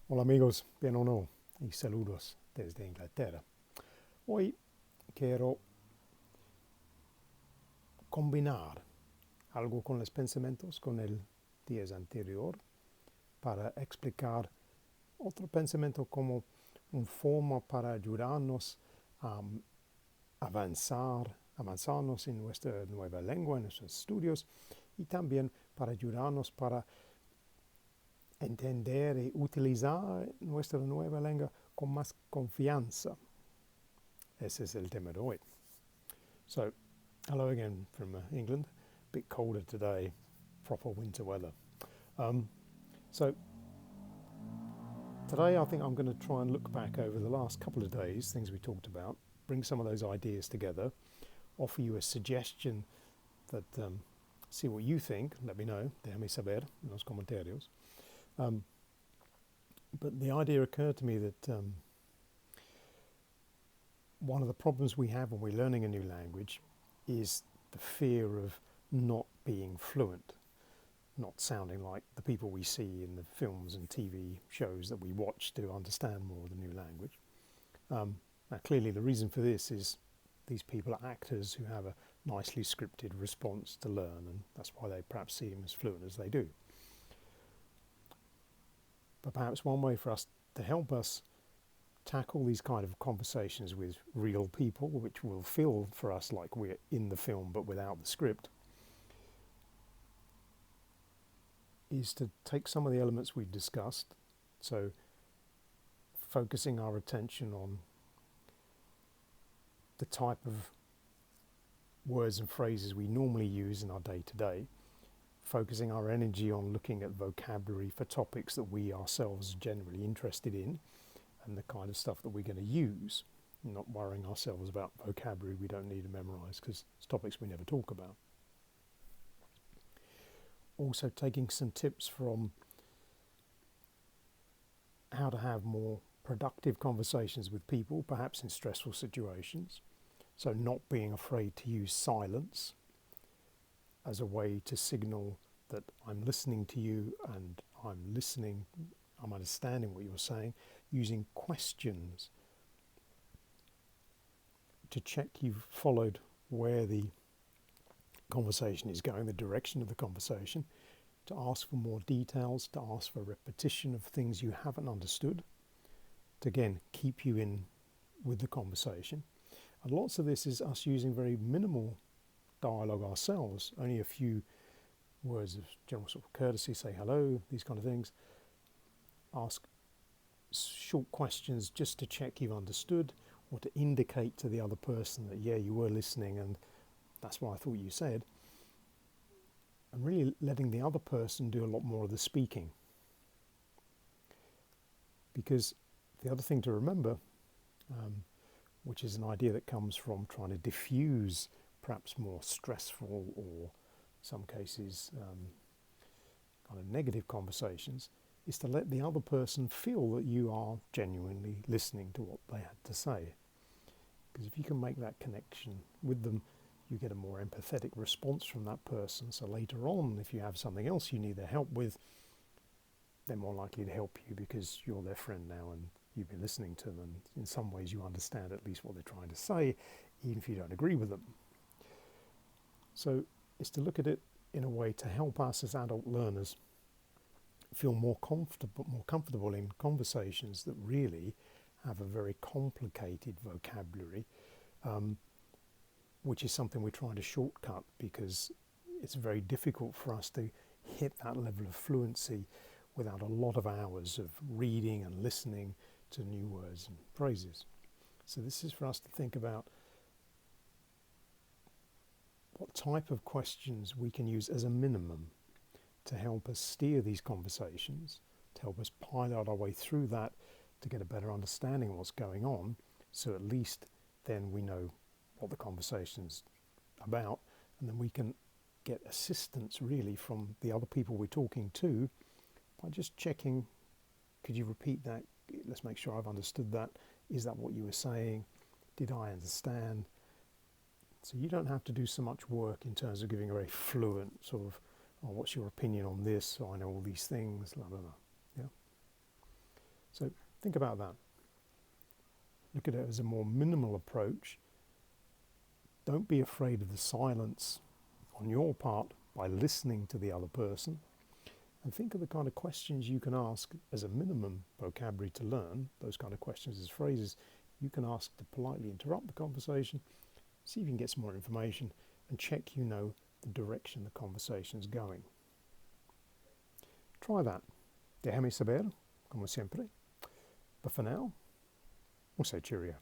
Hola amigos, bien o no, y saludos desde Inglaterra. Hoy quiero combinar algo con los pensamientos con el día anterior para explicar otro pensamiento como una forma para ayudarnos a avanzarnos en nuestra nueva lengua, en nuestros estudios, y también para ayudarnos para entender y utilizar nuestra nueva lengua con más confianza. Ese es el tema de hoy. So, hello again from England. A bit colder today, proper winter weather. So, today I think I'm going to try and look back over the last couple of days, things we talked about, bring some of those ideas together, offer you a suggestion that see what you think. Let me know, déjame saber en los comentarios. But the idea occurred to me that one of the problems we have when we're learning a new language is the fear of not being fluent, not sounding like the people we see in the films and TV shows that we watch to understand more of the new language. Now, clearly the reason for this is these people are actors who have a nicely scripted response to learn, and that's why they perhaps seem as fluent as they do. But perhaps one way for us to help us tackle these kind of conversations with real people, which will feel for us like we're in the film but without the script, is to take some of the elements we've discussed, so focusing our attention on the type of words and phrases we normally use in our day-to-day, focusing our energy on looking at vocabulary for topics that we ourselves are generally interested in, and the kind of stuff that we're going to use, not worrying ourselves about vocabulary we don't need to memorize because it's topics we never talk about. Also taking some tips from how to have more productive conversations with people, perhaps in stressful situations. So not being afraid to use silence as a way to signal that I'm listening to you and I'm understanding what you're saying, using questions to check you've followed where the conversation is going, the direction of the conversation, to ask for more details, to ask for repetition of things you haven't understood, to again keep you in with the conversation. And lots of this is us using very minimal dialogue ourselves, only a few words of general sort of courtesy, say hello, these kind of things. Ask short questions just to check you've understood, or to indicate to the other person that, yeah, you were listening and that's what I thought you said. And really letting the other person do a lot more of the speaking. Because the other thing to remember, which is an idea that comes from trying to diffuse perhaps more stressful or some cases kind of negative conversations, is to let the other person feel that you are genuinely listening to what they had to say. Because if you can make that connection with them, you get a more empathetic response from that person. So later on, if you have something else you need their help with, they're more likely to help you because you're their friend now and you've been listening to them, and in some ways you understand at least what they're trying to say, even if you don't agree with them. So it's to look at it in a way to help us as adult learners feel more comfortable in conversations that really have a very complicated vocabulary, which is something we're trying to shortcut because it's very difficult for us to hit that level of fluency without a lot of hours of reading and listening to new words and phrases. So this is for us to think about what type of questions we can use as a minimum to help us steer these conversations, to help us pilot our way through that, to get a better understanding of what's going on, so at least then we know what the conversation's about, and then we can get assistance really from the other people we're talking to by just checking, could you repeat that? Let's make sure I've understood that. Is that what you were saying? Did I understand? So you don't have to do so much work in terms of giving a very fluent sort of, oh, what's your opinion on this? So I know all these things, blah, blah, blah. Yeah. Think about that. Look at it as a more minimal approach. Don't be afraid of the silence on your part by listening to the other person. And think of the kind of questions you can ask as a minimum vocabulary to learn, those kind of questions as phrases you can ask to politely interrupt the conversation, see if you can get some more information, and check you know the direction the conversation is going. Try that. Déjame saber, como siempre. But for now, we'll say cheerio.